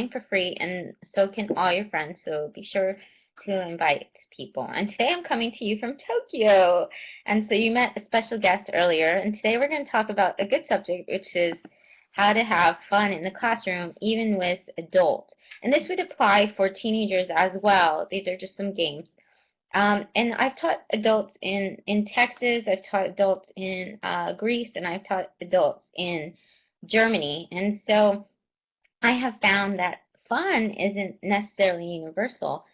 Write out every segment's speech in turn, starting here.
for free, and so can all your friends, so be sure to invite people. And today I'm coming to you from Tokyo. And so you met a special guest earlier, and today we're going to talk about a good subject, which is how to have fun in the classroom, even with adults. And this would apply for teenagers as well. These are just some games. And I've taught adults in Texas, I've taught adults in Greece, and I've taught adults in Germany. And so I have found that fun isn't necessarily universal.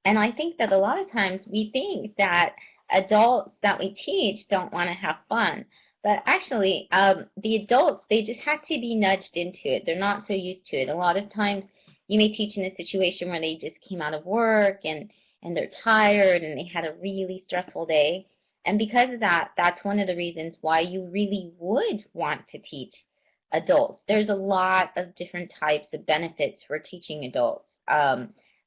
And I think that a lot of times we think that adults that we teach don't want to have fun. But actually, the adults, they just have to be nudged into it. They're not so used to it. A lot of times you may teach in a situation where they just came out of work and they're tired and they had a really stressful day. And because of that, that's one of the reasons why you really would want to teach adults. There's a lot of different types of benefits for teaching adults,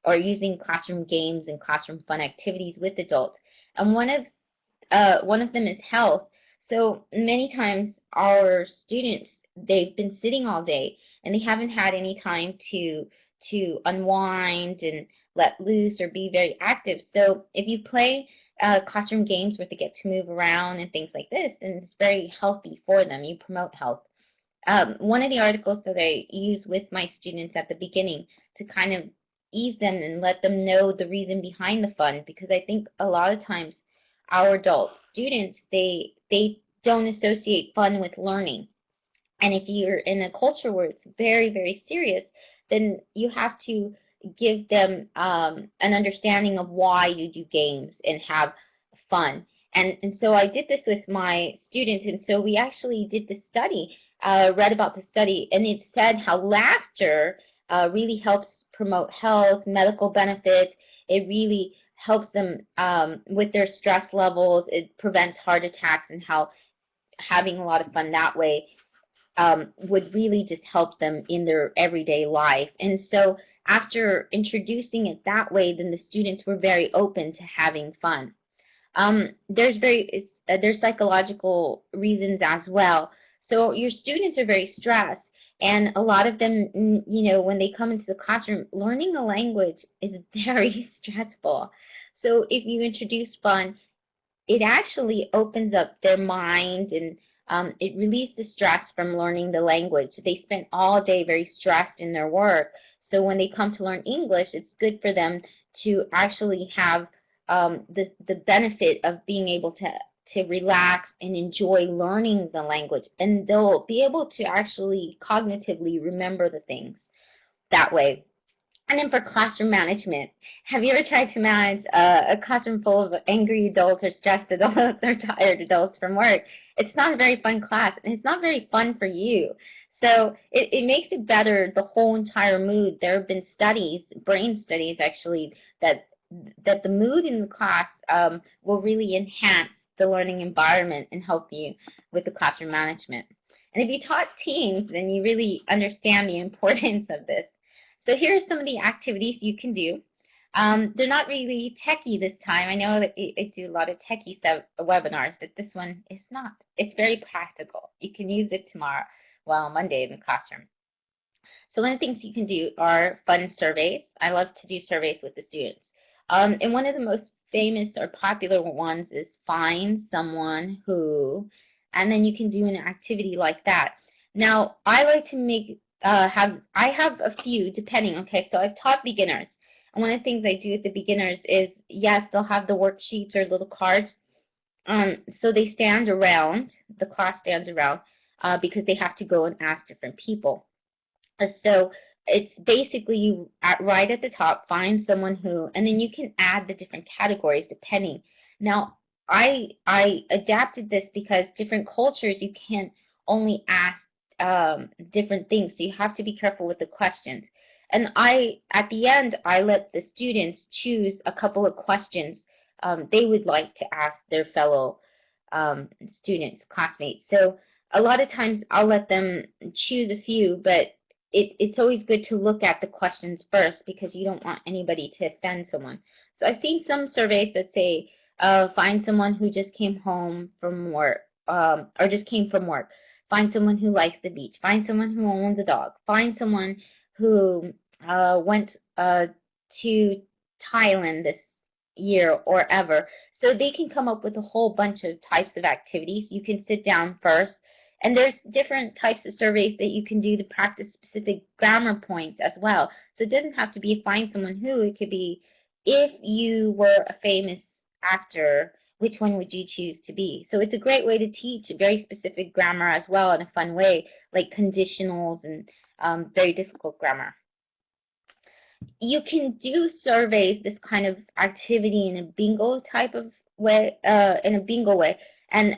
or using classroom games and classroom fun activities with adults. And one of them is health. So many times our students, they've been sitting all day and they haven't had any time to unwind and let loose or be very active. So if you play classroom games where they get to move around and things like this, then it's very healthy for them. You promote health. One of the articles that I use with my students at the beginning to kind of ease them and let them know the reason behind the fun, because I think a lot of times our adult students, they don't associate fun with learning. And if you're in a culture where it's very, very serious, then you have to give them an understanding of why you do games and have fun. And so I did this with my students, and so we actually did the study, read about the study, and it said how laughter really helps promote health, medical benefits. It really helps them with their stress levels. It prevents heart attacks, and how having a lot of fun that way would really just help them in their everyday life. And so after introducing it that way, then the students were very open to having fun. There's psychological reasons as well. So your students are very stressed, and a lot of them, when they come into the classroom, learning a language is very stressful. So if you introduce fun, it actually opens up their mind, and it relieves the stress from learning the language. They spent all day very stressed in their work. So when they come to learn English, it's good for them to actually have the benefit of being able to relax and enjoy learning the language. And they'll be able to actually cognitively remember the things that way. And then for classroom management, have you ever tried to manage a classroom full of angry adults or stressed adults or tired adults from work? It's not a very fun class, and it's not very fun for you. So it makes it better, the whole entire mood. There have been studies, brain studies actually, that the mood in the class will really enhance the learning environment and help you with the classroom management. And if you taught teens, then you really understand the importance of this. So here are some of the activities you can do. They're not really techie this time. I know that I do a lot of techie webinars, but this one is not. It's very practical. You can use it tomorrow, well, Monday in the classroom. So one of the things you can do are fun surveys. I love to do surveys with the students. And one of the most famous or popular ones is find someone who, and then you can do an activity like that. Now, I like to make I have a few depending. Okay, so I've taught beginners, and one of the things I do with the beginners is, yes, they'll have the worksheets or little cards. So they stand around, the class stands around, because they have to go and ask different people. So it's basically you right at the top, find someone who, and then you can add the different categories depending. Now, I adapted this because different cultures, you can't only ask different things, so you have to be careful with the questions. And at the end, I let the students choose a couple of questions they would like to ask their fellow students, classmates. So a lot of times I'll let them choose a few, but it's always good to look at the questions first, because you don't want anybody to offend someone. So I've seen some surveys that say, find someone who just came home from work, or just came from work. Find someone who likes the beach. Find someone who owns a dog. Find someone who went to Thailand this year or ever. So they can come up with a whole bunch of types of activities. You can sit down first, and there's different types of surveys that you can do to practice specific grammar points as well. So it doesn't have to be find someone who. It could be if you were a famous actor, which one would you choose to be? So it's a great way to teach very specific grammar as well in a fun way, like conditionals and very difficult grammar. You can do surveys, this kind of activity in a bingo type of way, in a bingo way. And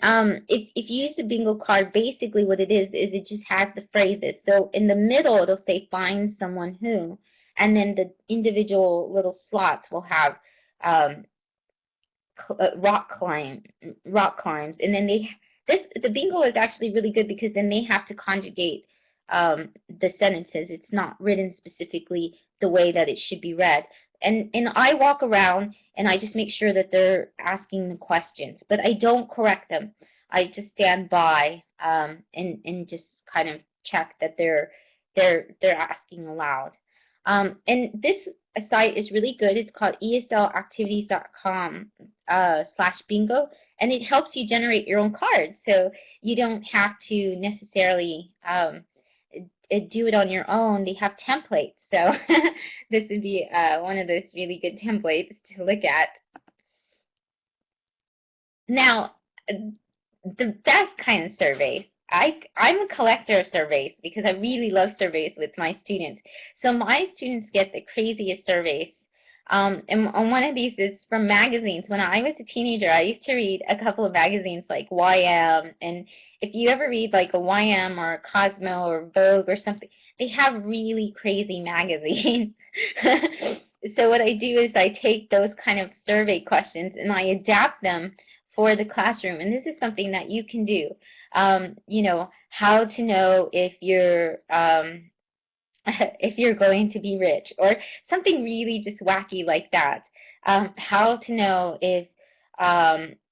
if you use the bingo card, basically what it is it just has the phrases. So in the middle, it'll say find someone who, and then the individual little slots will have um, rock climbs, and then the bingo is actually really good because then they have to conjugate the sentences. It's not written specifically the way that it should be read. And I walk around and I just make sure that they're asking the questions, but I don't correct them. I just stand by and just kind of check that they're asking aloud. And this site is really good. It's called eslactivities.com /bingo, and it helps you generate your own cards. So you don't have to necessarily do it on your own. They have templates. So this would be one of those really good templates to look at. Now, the best kind of surveys, I'm a collector of surveys because I really love surveys with my students. So my students get the craziest surveys. And one of these is from magazines. When I was a teenager, I used to read a couple of magazines like YM. And if you ever read like a YM or a Cosmo or Vogue or something, they have really crazy magazines. So what I do is I take those kind of survey questions and I adapt them for the classroom. And this is something that you can do. You know, how to know if you're if you're going to be rich, or something really just wacky like that. How to know if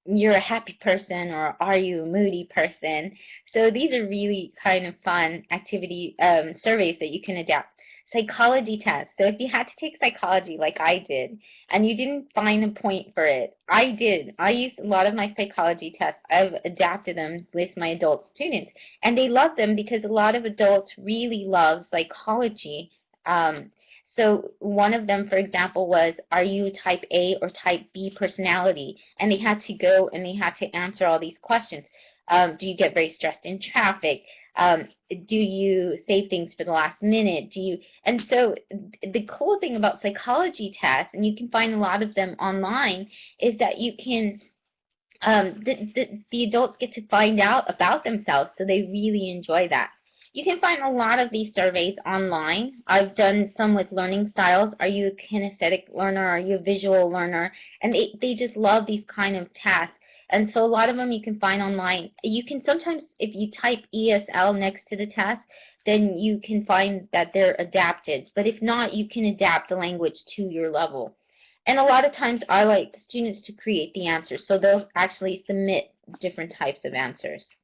you're a happy person or are you a moody person. So these are really kind of fun activity surveys that you can adapt. Psychology tests. So if you had to take psychology like I did and you didn't find a point for it, I did. I used a lot of my psychology tests. I've adapted them with my adult students, and they love them because a lot of adults really love psychology. So one of them, for example, was, are you type A or type B personality? And they had to go and they had to answer all these questions. Do you get very stressed in traffic? Do you save things for the last minute? And so the cool thing about psychology tests, and you can find a lot of them online, is that you can the adults get to find out about themselves, so they really enjoy that. You can find a lot of these surveys online. I've done some with learning styles. Are you a kinesthetic learner? Are you a visual learner? And they just love these kind of tasks. And so a lot of them you can find online. You can sometimes, if you type ESL next to the test, then you can find that they're adapted. But if not, you can adapt the language to your level. And a lot of times I like students to create the answers, so they'll actually submit different types of answers.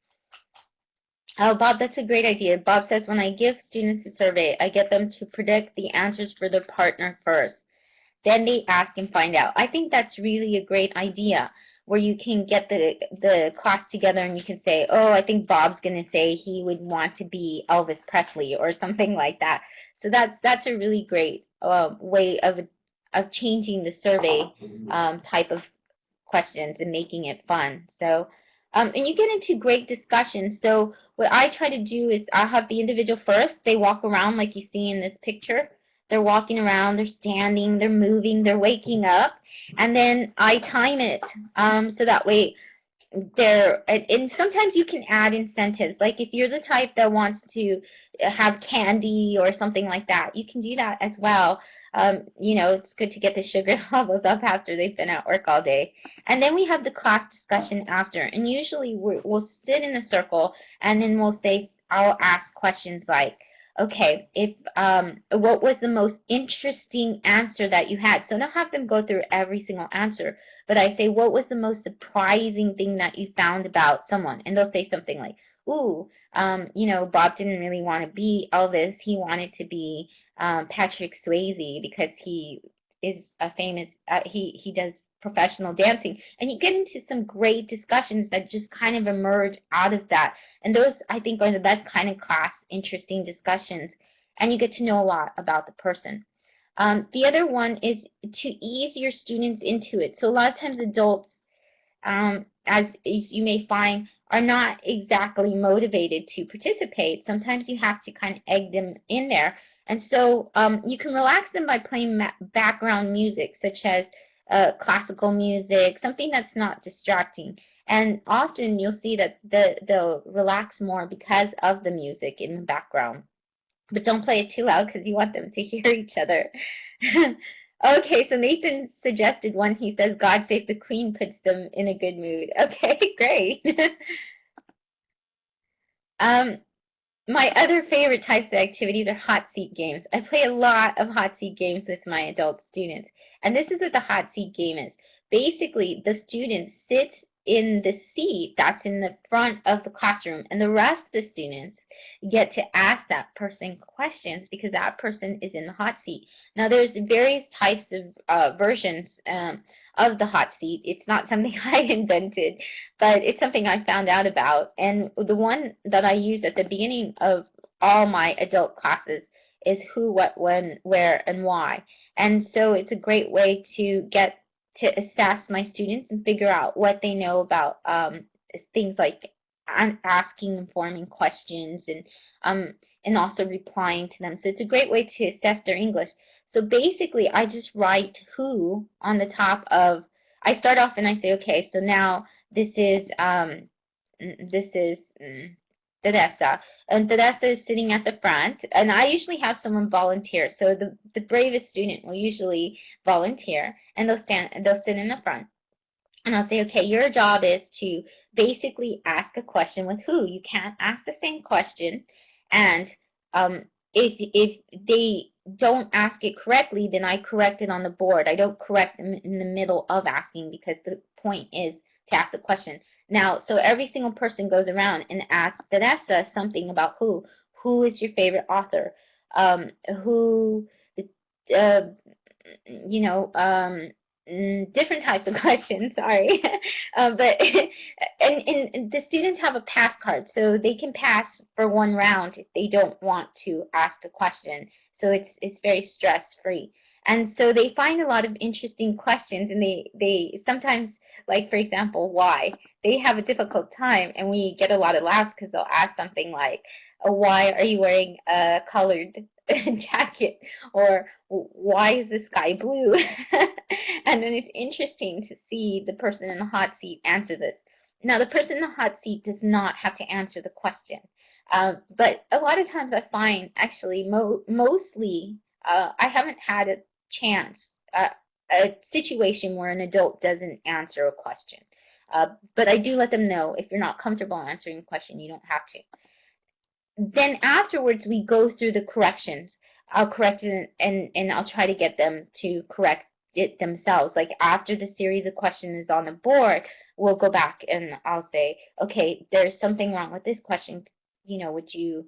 Oh, Bob, that's a great idea. Bob says, when I give students a survey, I get them to predict the answers for their partner first. Then they ask and find out. I think that's really a great idea, where you can get the class together and you can say, oh, I think Bob's going to say he would want to be Elvis Presley or something like that. So that's a really great way of changing the survey type of questions and making it fun. So, and you get into great discussions. So what I try to do is I have the individual first. They walk around like you see in this picture. They're walking around, they're standing, they're moving, they're waking up. And then I time it so that way and sometimes you can add incentives. Like if you're the type that wants to have candy or something like that, you can do that as well. You know, it's good to get the sugar levels up after they've been at work all day. And then we have the class discussion after. And usually we'll sit in a circle and then we'll say, I'll ask questions like, okay, if what was the most interesting answer that you had? So I don't have them go through every single answer, but I say, what was the most surprising thing that you found about someone? And they'll say something like, ooh, Bob didn't really want to be Elvis. He wanted to be Patrick Swayze because he is a famous, he does professional dancing. And you get into some great discussions that just kind of emerge out of that. And those, I think, are the best kind of class, interesting discussions. And you get to know a lot about the person. The other one is to ease your students into it. So a lot of times adults, as you may find, are not exactly motivated to participate. Sometimes you have to kind of egg them in there. And so you can relax them by playing background music, such as classical music, something that's not distracting. And often you'll see that they'll relax more because of the music in the background. But don't play it too loud because you want them to hear each other. Okay, so Nathan suggested one. He says, God Save the Queen puts them in a good mood. Okay, great. My other favorite types of activities are hot seat games. I play a lot of hot seat games with my adult students. And this is what the hot seat game is. Basically, the student sits in the seat that's in the front of the classroom, and the rest of the students get to ask that person questions because that person is in the hot seat. Now, there's various types of versions of the hot seat. It's not something I invented, but it's something I found out about. And the one that I use at the beginning of all my adult classes is who, what, when, where, and why. And so it's a great way to get to assess my students and figure out what they know about things like asking and forming questions and also replying to them. So it's a great way to assess their English. So basically, I just write who on the top of. I start off and I say, okay, so now this is Teresa, and Teresa is sitting at the front, and I usually have someone volunteer. So the bravest student will usually volunteer, and they'll sit in the front. And I'll say, okay, your job is to basically ask a question with who. You can't ask the same question, and if they don't ask it correctly, then I correct it on the board. I don't correct them in the middle of asking because the point is to ask the question. Now, so every single person goes around and asks Teresa something about who. Who is your favorite author? Who, uh, you know, different types of questions, sorry. But and the students have a pass card, so they can pass for one round if they don't want to ask a question. So it's very stress-free. And so they find a lot of interesting questions, and they sometimes, like, for example, why? They have a difficult time, and we get a lot of laughs because they'll ask something like, why are you wearing a colored jacket? Or why is the sky blue? And then it's interesting to see the person in the hot seat answer this. Now, the person in the hot seat does not have to answer the question. But a lot of times I find, actually, mostly, I haven't had a chance, a situation where an adult doesn't answer a question. But I do let them know if you're not comfortable answering a question, you don't have to. Then afterwards, we go through the corrections. I'll correct it and I'll try to get them to correct it themselves. Like after the series of questions is on the board, we'll go back and I'll say, okay, there's something wrong with this question. Would you,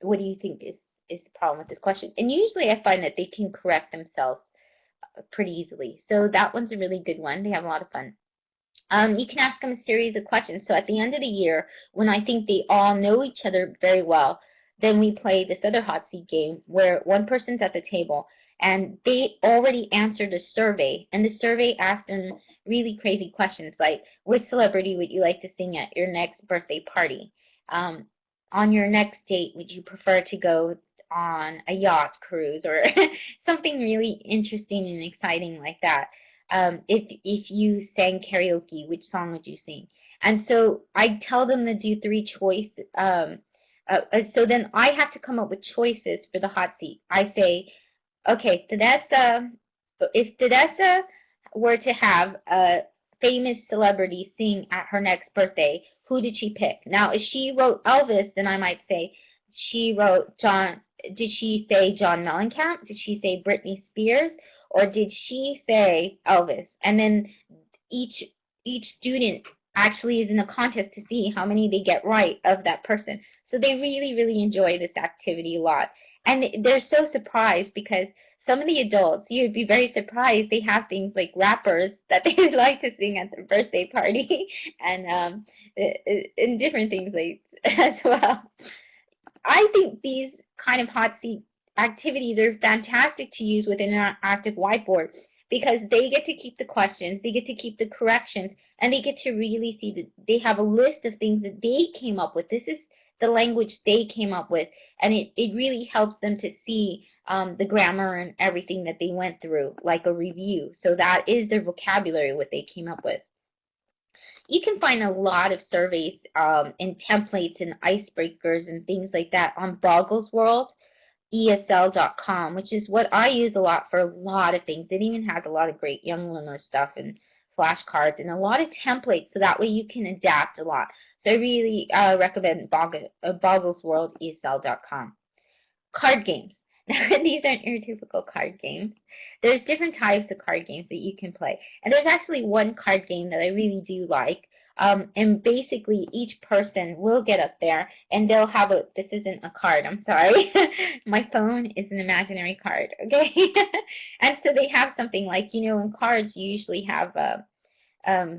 what do you think is the problem with this question? And usually I find that they can correct themselves pretty easily. So that one's a really good one. They have a lot of fun. You can ask them a series of questions. So at the end of the year, when I think they all know each other very well, then we play this other hot seat game where one person's at the table and they already answered a survey, and the survey asked them really crazy questions like, which celebrity would you like to sing at your next birthday party? On your next date, would you prefer to go on a yacht cruise, or something really interesting and exciting like that? If you sang karaoke, which song would you sing? And so I tell them to do three choices. So then I have to come up with choices for the hot seat. I say, okay, Teresa, if Teresa were to have a famous celebrity sing at her next birthday, who did she pick? Now, if she wrote Elvis, then I might say she wrote John. Did she say John Mellencamp? Did she say Britney Spears? Or did she say Elvis? And then each student actually is in a contest to see how many they get right of that person. So they really, really enjoy this activity a lot. And they're so surprised because some of the adults, you'd be very surprised, they have things like rappers that they like to sing at their birthday party and different things like as well. I think these kind of hot seat activities are fantastic to use with an interactive whiteboard because they get to keep the questions, they get to keep the corrections, and they get to really see that they have a list of things that they came up with. This is the language they came up with, and it really helps them to see the grammar and everything that they went through, like a review. So that is their vocabulary, what they came up with. You can find a lot of surveys and templates and icebreakers and things like that on Boggles World, ESL.com, which is what I use a lot for a lot of things. It even has a lot of great young learner stuff and flashcards and a lot of templates, so that way you can adapt a lot. So I really recommend Boggles World, ESL.com. Card games. These aren't your typical card games. There's different types of card games that you can play. And there's actually one card game that I really do like. And basically each person will get up there and they'll have a, this isn't a card, I'm sorry. My phone is an imaginary card, okay? And so they have something like, you know, in cards you usually have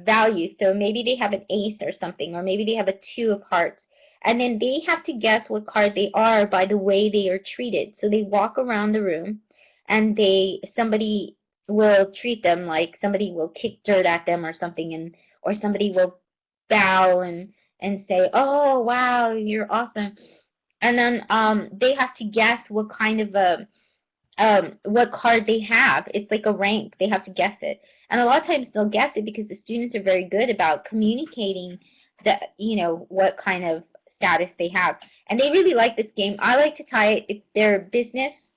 values. So maybe they have an ace or something, or maybe they have a two of hearts. And then they have to guess what card they are by the way they are treated. So they walk around the room and somebody will treat them like somebody will kick dirt at them or something, and or somebody will bow and say, "Oh, wow, you're awesome." And then they have to guess what kind of a what card they have. It's like a rank. They have to guess it. And a lot of times they'll guess it because the students are very good about communicating that, you know, what kind of status they have. And they really like this game. I like to tie it, if they're business,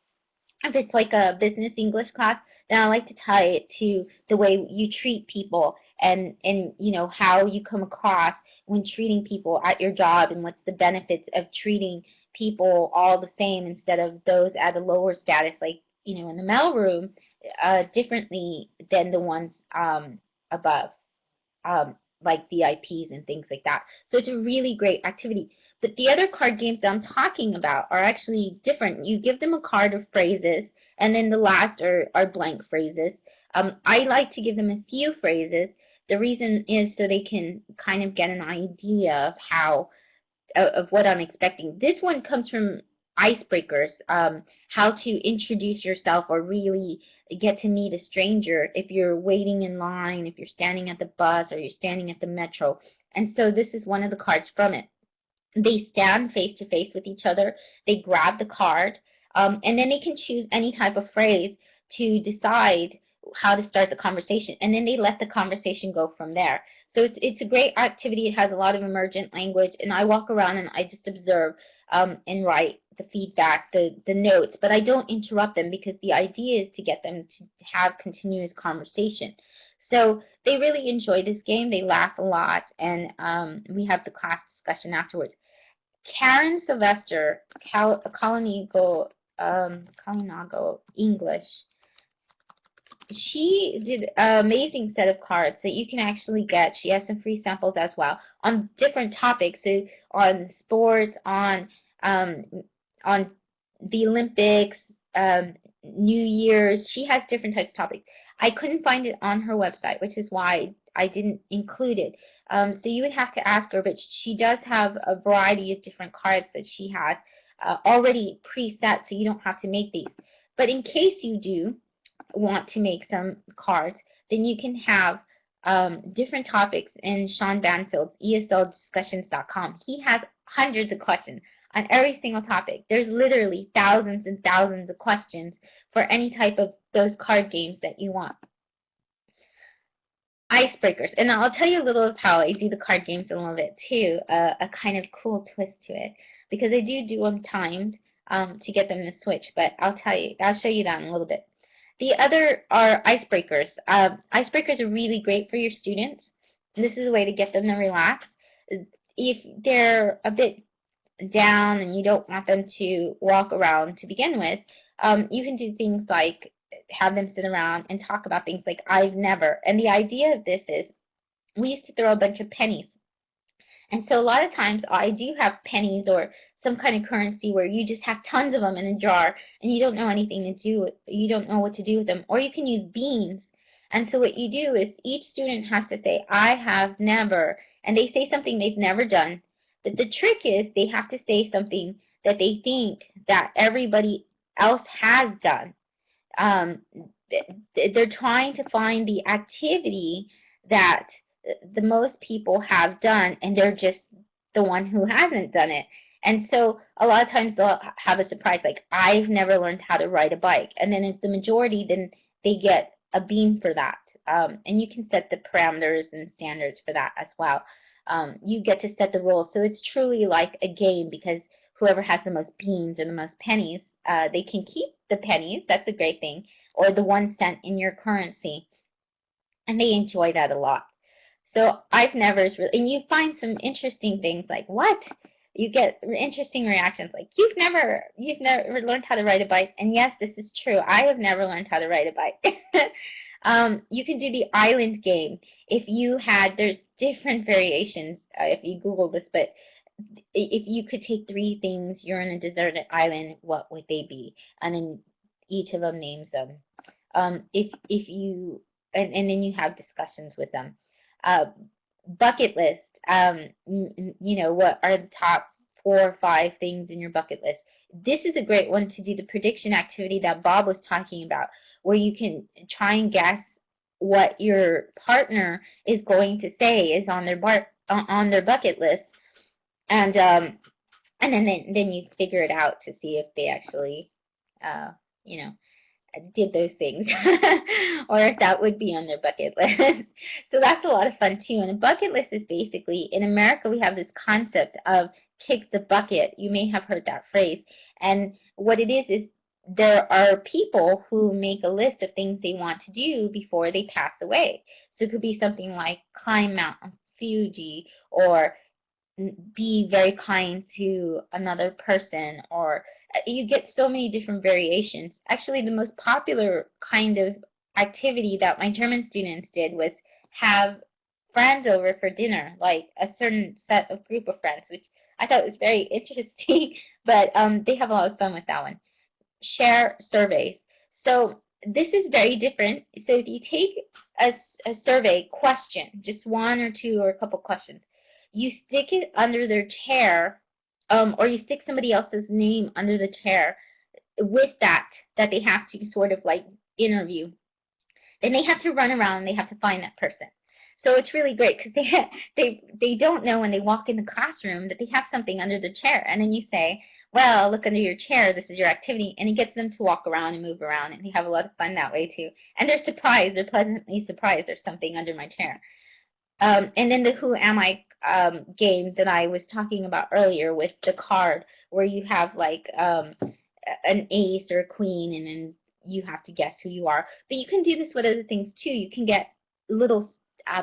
if it's like a business English class, then I like to tie it to the way you treat people and you know, how you come across when treating people at your job and what's the benefits of treating people all the same instead of those at a lower status, like, you know, in the mailroom, differently than the ones above, um, like VIPs and things like that. So it's a really great activity. But the other card games that I'm talking about are actually different. You give them a card of phrases, and then the last are blank phrases. I like to give them a few phrases. The reason is so they can kind of get an idea of how of what I'm expecting. This one comes from icebreakers, how to introduce yourself or really get to meet a stranger if you're waiting in line, if you're standing at the bus or you're standing at the metro. And so this is one of the cards from it. They stand face to face with each other. They grab the card, and then they can choose any type of phrase to decide how to start the conversation. And then they let the conversation go from there. So it's a great activity. It has a lot of emergent language. And I walk around and I just observe and write the feedback, the notes. But I don't interrupt them because the idea is to get them to have continuous conversation. So they really enjoy this game. They laugh a lot. And we have the class discussion afterwards. Karen Sylvester, Colonigo English. She did an amazing set of cards that you can actually get. She has some free samples as well on different topics, so on sports, um, on the Olympics, New Year's. She has different types of topics. I couldn't find it on her website, which is why I didn't include it. So you would have to ask her, but she does have a variety of different cards that she has already preset, so you don't have to make these. But in case you do want to make some cards, then you can have different topics in Sean Banfield's ESLdiscussions.com. He has hundreds of questions on every single topic. There's literally thousands and thousands of questions for any type of those card games that you want. Icebreakers, and I'll tell you a little of how I do the card games in a little bit too, a kind of cool twist to it, because I do them timed to get them to switch, but I'll show you that in a little bit. The other are icebreakers. Icebreakers are really great for your students. This is a way to get them to relax. If they're a bit down and you don't want them to walk around to begin with, you can do things like have them sit around and talk about things like I've never. And the idea of this is we used to throw a bunch of pennies. And so a lot of times I do have pennies or some kind of currency where you just have tons of them in a jar and you don't know anything to do with, you don't know what to do with them. Or you can use beans. And so what you do is each student has to say, I have never, and they say something they've never done. But the trick is they have to say something that they think that everybody else has done. um, they're trying to find the activity that the most people have done, and they're just the one who hasn't done it. And so a lot of times they'll have a surprise, like, I've never learned how to ride a bike. And then if the majority, then they get a bean for that. And you can set the parameters and standards for that as well. You get to set the rules. So it's truly like a game, because whoever has the most beans or the most pennies, they can keep the pennies. That's a great thing. Or the 1 cent in your currency. And they enjoy that a lot. So I've never really, and you find some interesting things like, what? You get interesting reactions like, you've never learned how to ride a bike. And yes, this is true. I have never learned how to ride a bike. You can do the island game. If you had, there's different variations if you Google this, but if you could take 3 things, you're on a deserted island, what would they be? And then each of them names them. If you, and then you have discussions with them. Uh, Bucket list. You know, what are the top 4 or 5 things in your bucket list? This is a great one to do the prediction activity that Bob was talking about, where you can try and guess what your partner is going to say is on their bucket list, and then you figure it out to see if they actually, uh, you know, did those things, or if that would be on their bucket list. So that's a lot of fun too. And a bucket list is basically, in America, we have this concept of kick the bucket. You may have heard that phrase. And what it is there are people who make a list of things they want to do before they pass away. So it could be something like climb Mount Fuji, or be very kind to another person, or you get so many different variations. Actually, the most popular kind of activity that my German students did was have friends over for dinner, like a certain set of group of friends, which I thought was very interesting, but they have a lot of fun with that one. Share surveys. So this is very different. So if you take a survey question, just 1 or 2 or a couple questions, you stick it under their chair, or you stick somebody else's name under the chair with that they have to sort of like interview. Then they have to run around and they have to find that person. So it's really great because they don't know when they walk in the classroom that they have something under the chair. And then you say, well, look under your chair, this is your activity. And it gets them to walk around and move around, and they have a lot of fun that way too. And they're surprised, they're pleasantly surprised there's something under my chair. And then the Who Am I game that I was talking about earlier with the card, where you have like an ace or a queen, and then you have to guess who you are. But you can do this with other things too. You can get little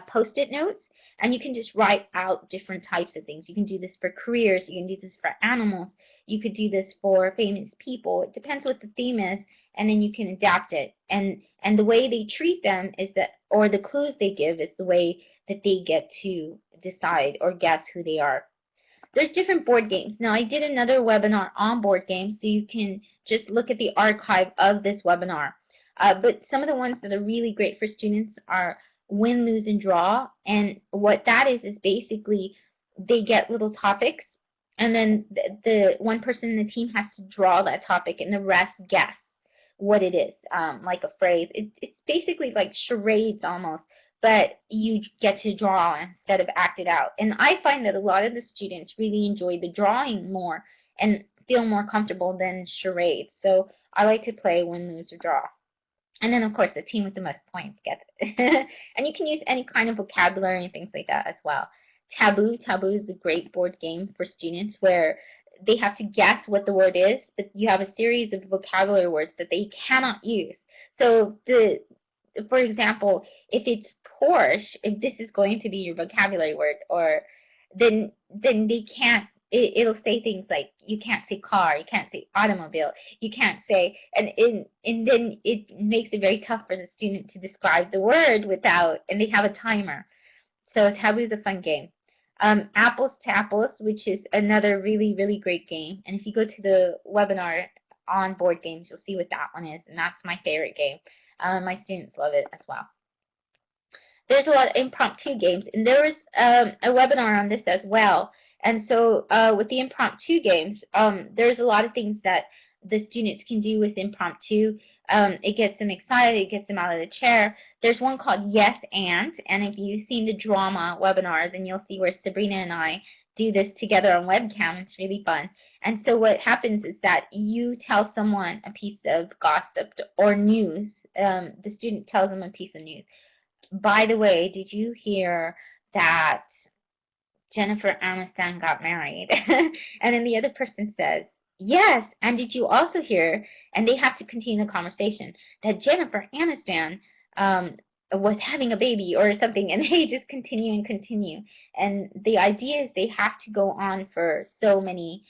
Post-it notes, and you can just write out different types of things. You can do this for careers. You can do this for animals. You could do this for famous people. It depends what the theme is, and then you can adapt it. And the way they treat them is that, or the clues they give is the way that they get to decide or guess who they are. There's different board games. Now, I did another webinar on board games, so you can just look at the archive of this webinar. But some of the ones that are really great for students are win, lose, and draw. And what that is basically they get little topics, and then the one person in the team has to draw that topic, and the rest guess what it is, like a phrase. It's basically like charades almost, but you get to draw instead of act it out. And I find that a lot of the students really enjoy the drawing more and feel more comfortable than charades. So I like to play win, lose, or draw. And then, of course, the team with the most points gets it. And you can use any kind of vocabulary and things like that as well. Taboo. Taboo is a great board game for students where they have to guess what the word is, but you have a series of vocabulary words that they cannot use. So, for example, if it's Porsche, if this is going to be your vocabulary word, or then they can't. It'll say things like, you can't say car, you can't say automobile, you can't say, and then it makes it very tough for the student to describe the word without, and they have a timer. So Taboo is a fun game. Apples to Apples, which is another really, really great game. And if you go to the webinar on board games, you'll see what that one is. And that's my favorite game. My students love it as well. There's a lot of impromptu games. And there was a webinar on this as well. And so with the impromptu games, there's a lot of things that the students can do with impromptu. It gets them excited. It gets them out of the chair. There's one called Yes and if you've seen the drama webinar, then you'll see where Sabrina and I do this together on webcam. It's really fun. And so what happens is that you tell someone a piece of gossip or news. The student tells them a piece of news. By the way, did you hear that Jennifer Aniston got married? And then the other person says, yes, and did you also hear, and they have to continue the conversation, that Jennifer Aniston was having a baby or something, and they just continue and continue. And the idea is they have to go on for so many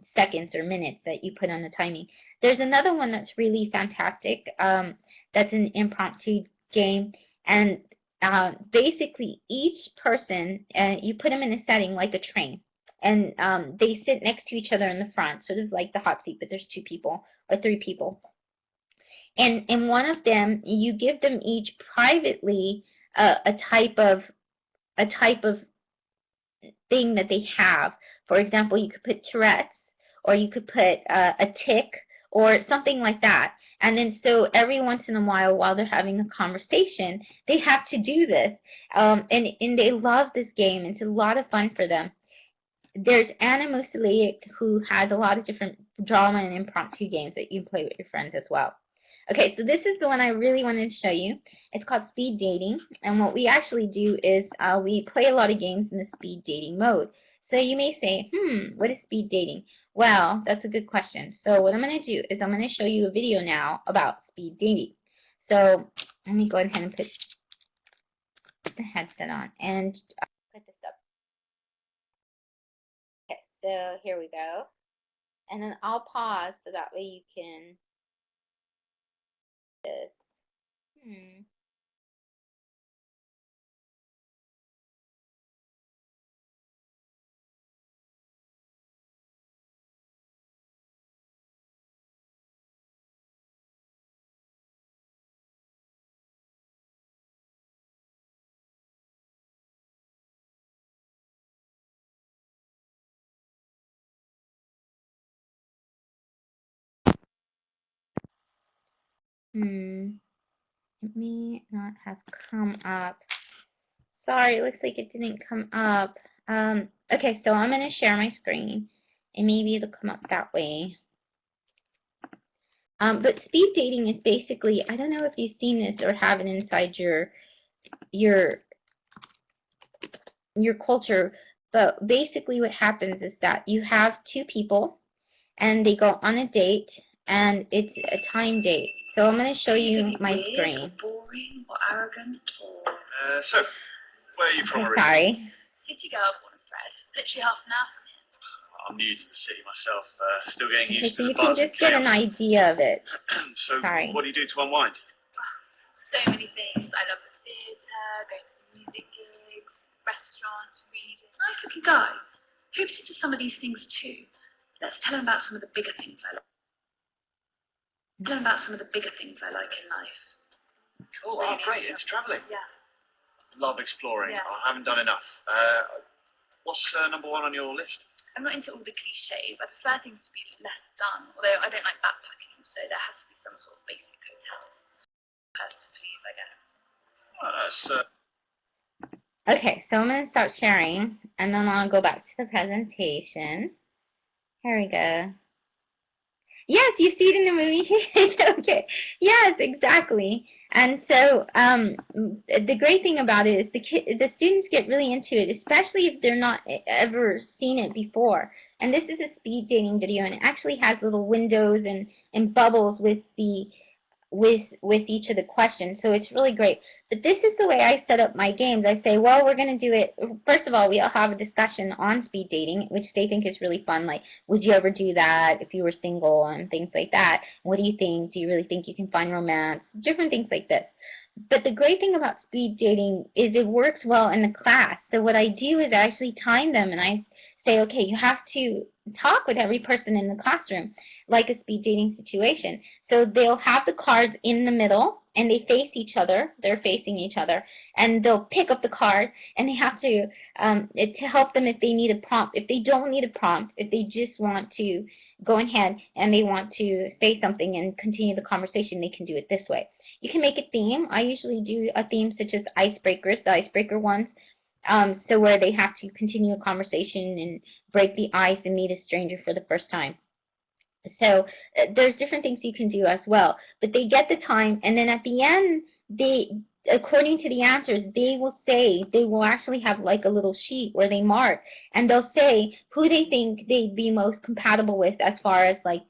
seconds or minutes that you put on the timing. There's another one that's really fantastic. That's an impromptu game, and basically each person, you put them in a setting like a train, and they sit next to each other in the front, so it's like the hot seat, but there's 2 people or 3 people. And in one of them, you give them each privately a type of thing that they have. For example, you could put Tourette's, or you could put a tic, or something like that. And then so every once in a while they're having a conversation, they have to do this. And they love this game. It's a lot of fun for them. There's Anna Muselic, who has a lot of different drama and impromptu games that you can play with your friends as well. Okay, so this is the one I really wanted to show you. It's called speed dating, and what we actually do is we play a lot of games in the speed dating mode. So you may say, what is speed dating? Well, that's a good question. So what I'm going to do is I'm going to show you a video now about speed dating. So let me go ahead and put the headset on and put this up. Okay, so here we go. And then I'll pause so that way you can It may not have come up. Sorry, it looks like it didn't come up. Okay, so I'm going to share my screen, and maybe it'll come up that way. But speed dating is basically, I don't know if you've seen this or have it inside your culture, but basically what happens is that you have 2 people, and they go on a date, and it's a time date. So I'm going to show you my screen. Boring or arrogant or... so, where are you from originally? Sorry. City girl, born and bred. Literally half an hour from here. I'm new to the city myself, still getting used to the buzz and chaos. So you can just get an idea of it. So, what do you do to unwind? So many things. I love the theatre, going to music gigs, restaurants, reading. Nice looking guy. Hopes into some of these things too. Let's tell him about some of the bigger things I like. Tell him about some of the bigger things I like in life. Cool, oh great, it's travelling. Yeah. Love exploring. Yeah. I haven't done enough. What's number 1 on your list? I'm not into all the cliches. I prefer things to be less done. Although I don't like backpacking, so there has to be some sort of basic hotels. Please, I guess. Okay, so I'm going to start sharing, and then I'll go back to the presentation. Here we go. Yes, you see it in the movie. Okay. Yes, exactly. And so the great thing about it is the students get really into it, especially if they're not ever seen it before. And this is a speed dating video, and it actually has little windows and bubbles with the with each of the questions. So it's really great. But this is the way I set up my games. I say, well, we're going to do it. First of all, we all have a discussion on speed dating, which they think is really fun. Like, would you ever do that if you were single and things like that? What do you think? Do you really think you can find romance? Different things like this. But the great thing about speed dating is it works well in the class. So what I do is I actually time them and I say, okay, you have to talk with every person in the classroom like a speed dating situation. So they'll have the cards in the middle and they face each other. They're facing each other and they'll pick up the card and they have to help them if they need a prompt. If they don't need a prompt, if they just want to go ahead and they want to say something and continue the conversation, they can do it this way. You can make a theme. I usually do a theme such as icebreakers, the icebreaker ones. So where they have to continue a conversation and break the ice and meet a stranger for the first time. So there's different things you can do as well. But they get the time, and then at the end, according to the answers, they will actually have like a little sheet where they mark, and they'll say who they think they'd be most compatible with as far as like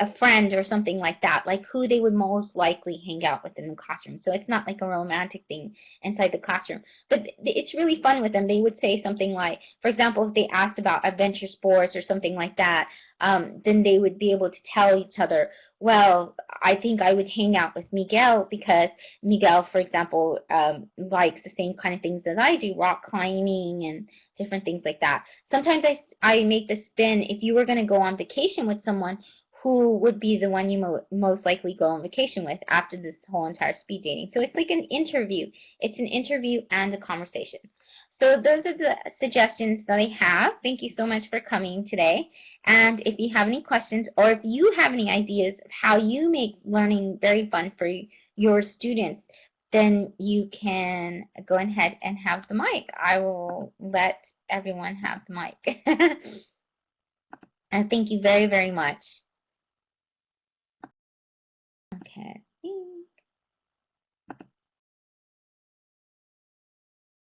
a friend or something like that, like who they would most likely hang out with in the classroom. So it's not like a romantic thing inside the classroom, but it's really fun with them. They would say something like, for example, if they asked about adventure sports or something like that, then they would be able to tell each other, well, I think I would hang out with Miguel because Miguel, for example, likes the same kind of things that I do, rock climbing and different things like that. Sometimes I make the spin, if you were going to go on vacation with someone, who would be the one you most likely go on vacation with after this whole entire speed dating. So it's like an interview. It's an interview and a conversation. So those are the suggestions that I have. Thank you so much for coming today. And if you have any questions or if you have any ideas of how you make learning very fun for your students, then you can go ahead and have the mic. I will let everyone have the mic. And thank you very, very much. Okay.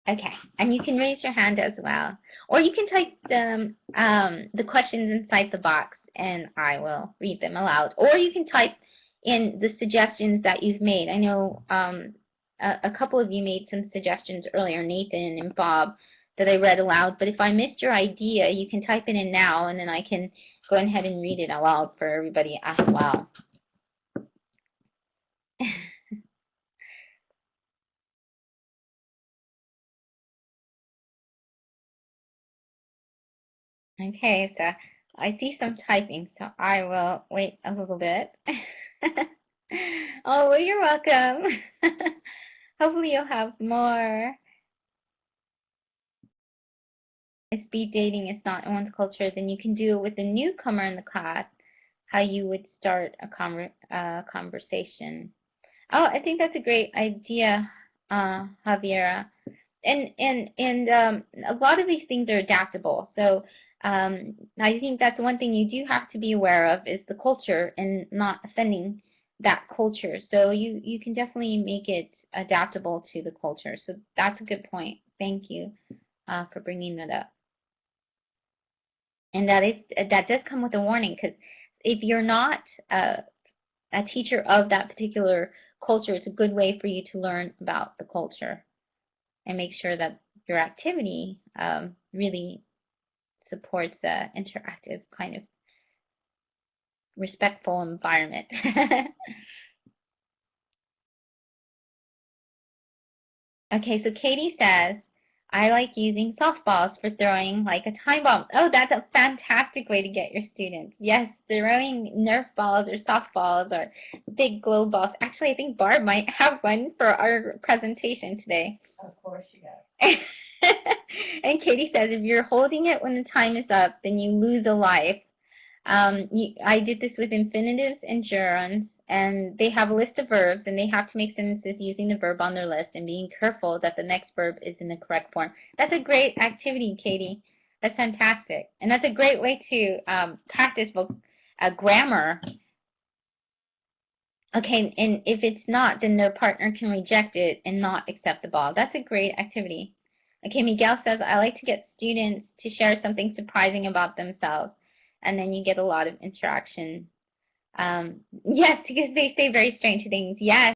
Okay, and you can raise your hand as well, or you can type the questions inside the box, and I will read them aloud. Or you can type in the suggestions that you've made. I know a couple of you made some suggestions earlier, Nathan and Bob, that I read aloud. But if I missed your idea, you can type it in now, and then I can go ahead and read it aloud for everybody as well. Okay, so I see some typing, so I will wait a little bit. Oh, well, you're welcome. Hopefully you'll have more. If speed dating is not in one's culture, then you can do it with a newcomer in the class, how you would start a conversation. Oh, I think that's a great idea, Javiera. And a lot of these things are adaptable. So I think that's one thing you do have to be aware of is the culture and not offending that culture. So you can definitely make it adaptable to the culture. So that's a good point. Thank you for bringing that up. And that does come with a warning, because if you're not a teacher of that particular culture, it's a good way for you to learn about the culture and make sure that your activity really supports an interactive kind of respectful environment. Okay, so Katie says, I like using softballs for throwing like a time bomb. Oh, that's a fantastic way to get your students. Yes, throwing Nerf balls or softballs or big glow balls. Actually, I think Barb might have one for our presentation today. Of course she does. And Katie says, if you're holding it when the time is up, then you lose a life. I did this with infinitives and gerunds, and they have a list of verbs, and they have to make sentences using the verb on their list and being careful that the next verb is in the correct form. That's a great activity, Katie. That's fantastic. And that's a great way to practice grammar. Okay, and if it's not, then their partner can reject it and not accept the ball. That's a great activity. Okay, Miguel says, I like to get students to share something surprising about themselves, and then you get a lot of interaction Yes, because they say very strange things. Yes.